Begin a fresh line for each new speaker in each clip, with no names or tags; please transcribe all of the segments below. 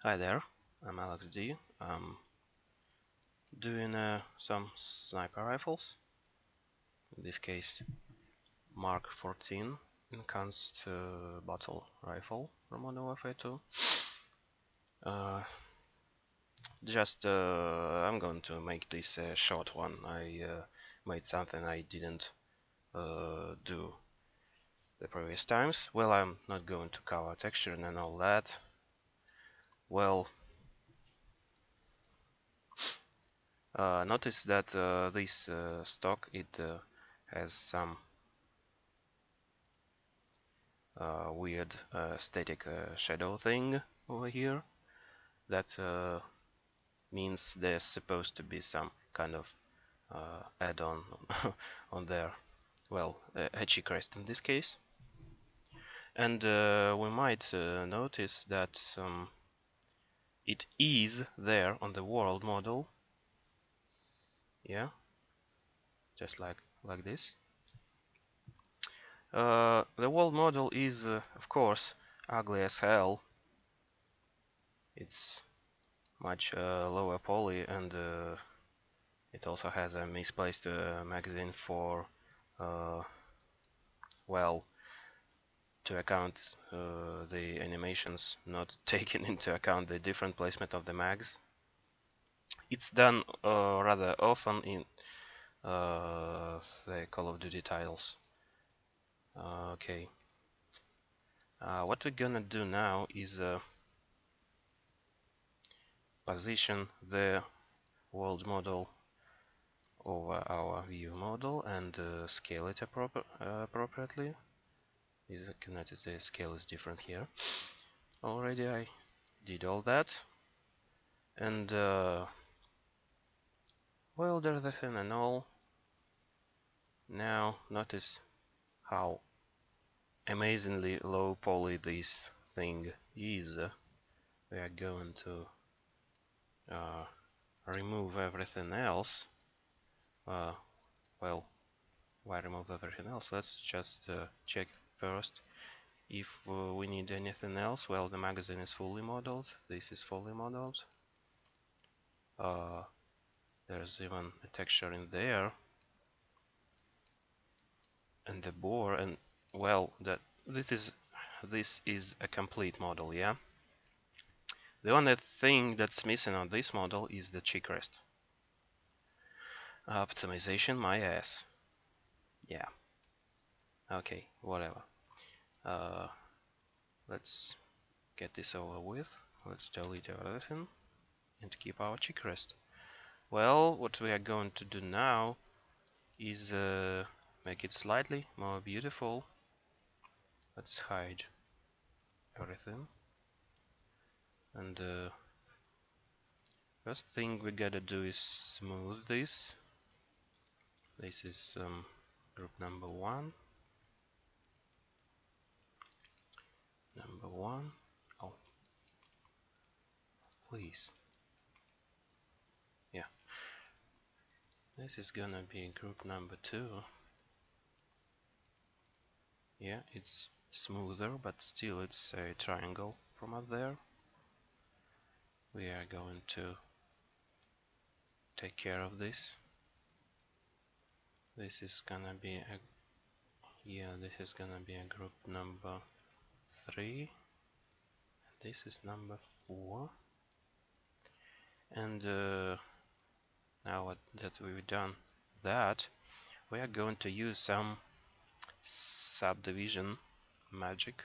Hi there, I'm Alex D. I'm doing some sniper rifles, in this case Mark 14 enhanced bottle rifle from Modern Warfare 2. I'm going to make this a short one. I made something I didn't do the previous times. Well, I'm not going to cover texture and all that. Well, notice that this stock it has some weird static shadow thing over here. That means there's supposed to be some kind of add-on on there. Well, a cheek crest in this case. And we might notice that it is there on the world model. Yeah, just like this. The world model is, of course, ugly as hell. It's much lower poly, and it also has a misplaced magazine for well, to account the animations, not taking into account the different placement of the mags. It's done rather often in the Call of Duty titles. Okay, what we're gonna do now is position the world model over our view model and scale it appropriately. You can notice the scale is different here. Already I did all that, and well, there's the thing and all. Now notice how amazingly low poly this thing is. We are going to remove everything else. Well, why remove everything else? Let's just check first if we need anything else. Well, the magazine is fully modeled. This is fully modeled. There's even a texture in there, and the bore, and well, this is a complete model, yeah. The only thing that's missing on this model is the cheek rest. Optimization my ass. Yeah. Okay, whatever. Let's get this over with. Let's delete everything and keep our cheek rest. Well, what we are going to do now is make it slightly more beautiful. Let's hide everything. And first thing we gotta do is smooth this. This is group number 1. Number 1. Oh, please. Yeah. This is gonna be group number 2. Yeah, it's smoother, but still it's a triangle from up there. We are going to take care of this. This is gonna be a this is gonna be a group number 3. This is number 4. And now that we've done that, we are going to use some subdivision magic.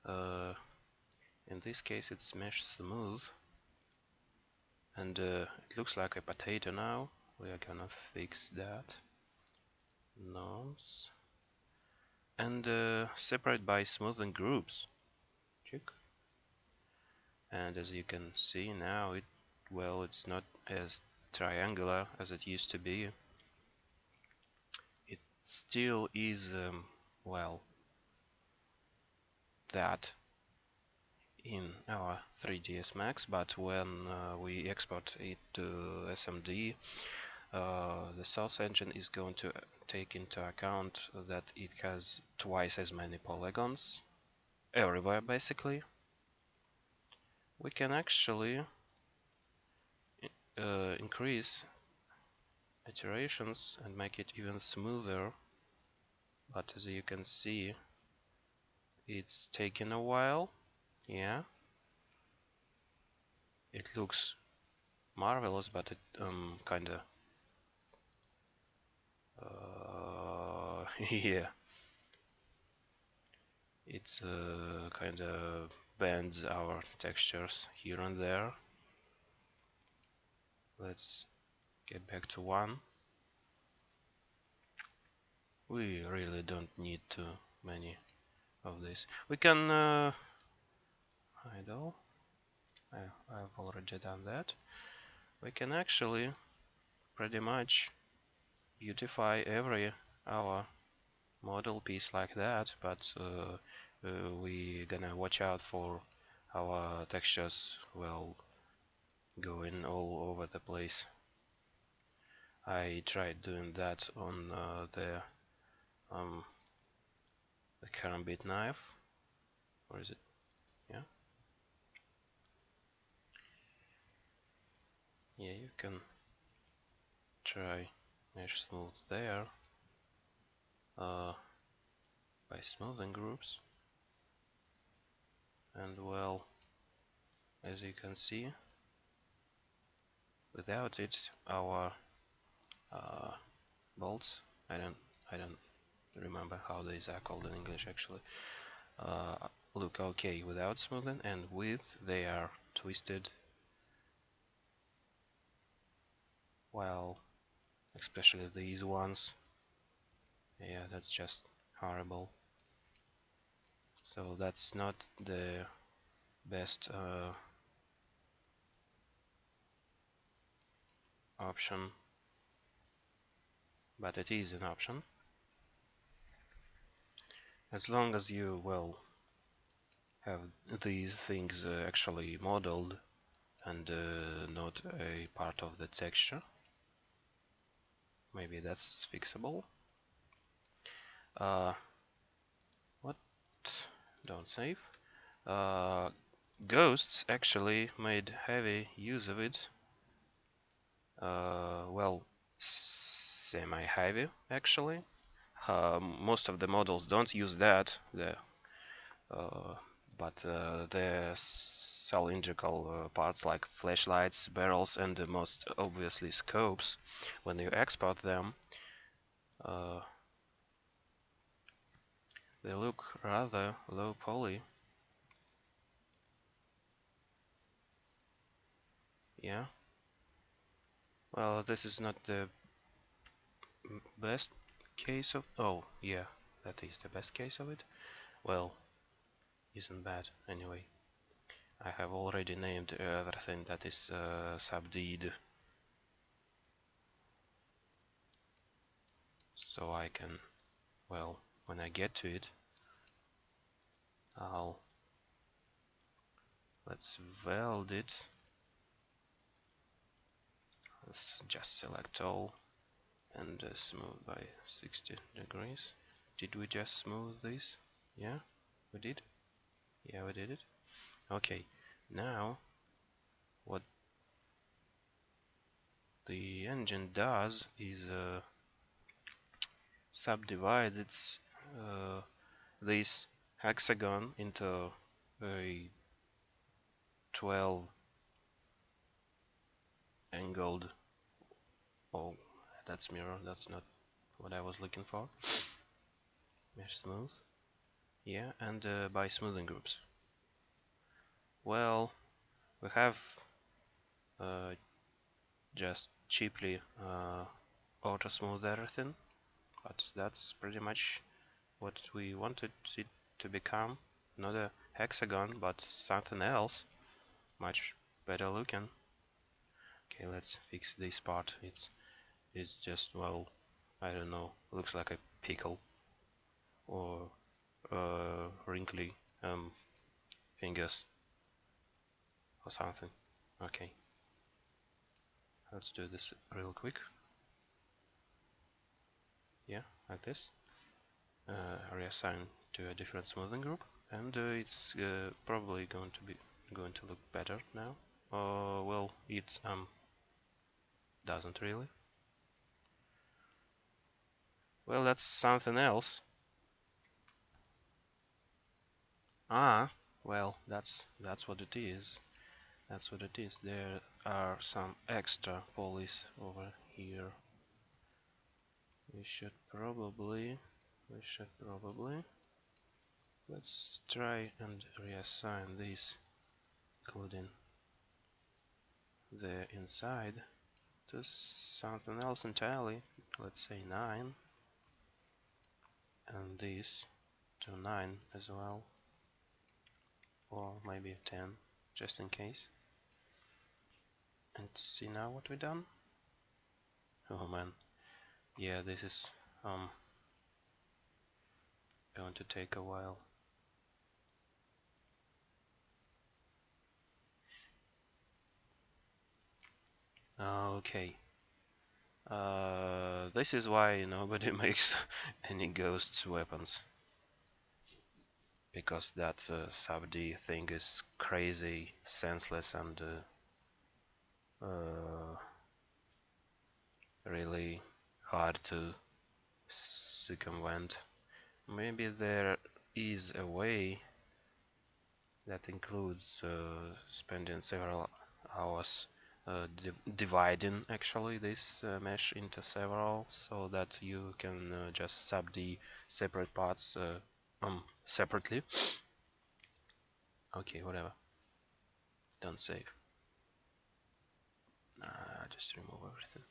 In this case it's MeshSmooth, and it looks like a potato now. We are gonna fix that. Norms and separate by smoothing groups. Check. And as you can see now, it's not as triangular as it used to be. It still is well, that in our 3ds Max, but when we export it to SMD, the source engine is going to take into account that it has twice as many polygons everywhere basically. we can actually increase iterations and make it even smoother, but as you can see, it's taken a while. Yeah, it looks marvelous, but it kinda yeah, it's kinda bends our textures here and there. Let's get back to one. We really don't need too many of this. We can idle. I've already done that. We can actually pretty much beautify every our model piece like that, but we gonna watch out for our textures well going all over the place. I tried doing that on the karambit knife. Where is it? Yeah, yeah, you can try MeshSmooth there by smoothing groups, and well, as you can see, without it, our bolts, I don't remember how these are called in English actually, uh, look okay without smoothing, and with they are twisted, while especially these ones, yeah, that's just horrible. So that's not the best option, but it is an option as long as you well have these things actually modeled and not a part of the texture. Maybe that's fixable. Uh, what? Don't save. Uh, Ghosts actually made heavy use of it. Well, semi-heavy actually. Most of the models don't use that. Uh, but the cylindrical parts like flashlights, barrels, and most obviously scopes, when you export them, uh, they look rather low poly. Yeah. Well, this is not the best case of. Oh, yeah, that is the best case of it. Well, isn't bad anyway. I have already named everything that is subdeed, so I can, well, when I get to it, I'll let's weld it. Let's just select all and smooth by 60 degrees. Did we just smooth this? Yeah, we did. Yeah, we did it. Okay, now what the engine does is subdivide its this hexagon into a 12 angled. Oh, that's mirror. That's not what I was looking for. Mesh smooth. Yeah, and by smoothing groups. Well, we have uh, just cheaply auto smooth everything, but that's pretty much what we wanted it to become. Not a hexagon, but something else, much better looking. Okay, let's fix this part. It's just, well, I don't know, looks like a pickle or wrinkly fingers or something. Okay, let's do this real quick. Yeah, like this. Reassign to a different smoothing group, and it's probably going to be going to look better now. Well, it doesn't really. Well, that's something else. Ah, well, that's what it is. That's what it is. There are some extra polys over here. We should probably let's try and reassign this, including the inside, to something else entirely. Let's say 9, and this to 9 as well, or maybe 10, just in case. And see now what we've done. Oh man, yeah, this is going to take a while. Okay. This is why nobody makes any ghosts weapons, because that sub-D thing is crazy, senseless, and really hard to circumvent. Maybe there is a way that includes spending several hours dividing actually this mesh into several, so that you can just sub the separate parts separately. Okay, whatever. Don't save. Just remove everything.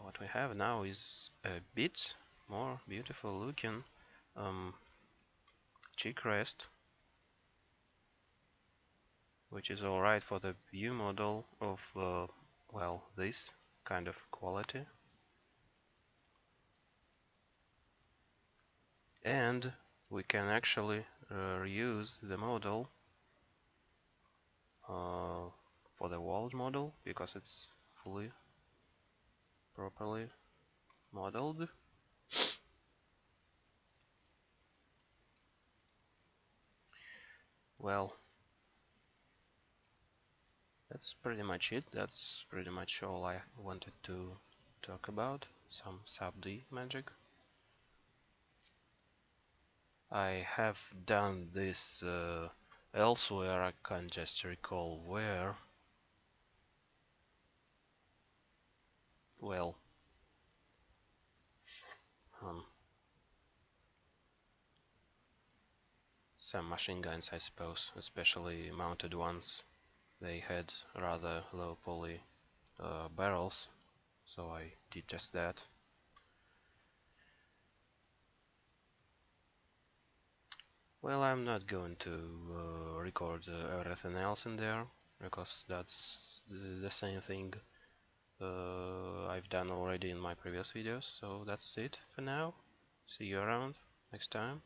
What we have now is a bit more beautiful looking cheek rest, which is alright for the view model of well, this kind of quality. And we can actually reuse the model for the world model, because it's fully properly modeled. Well, that's pretty much it. That's pretty much all I wanted to talk about. Some sub-D magic. I have done this elsewhere, I can't just recall where. Well, some machine guns, I suppose, especially mounted ones. They had rather low poly barrels, so I did just that. Well, I'm not going to record everything else in there, because that's the same thing I've done already in my previous videos, so that's it for now. See you around next time.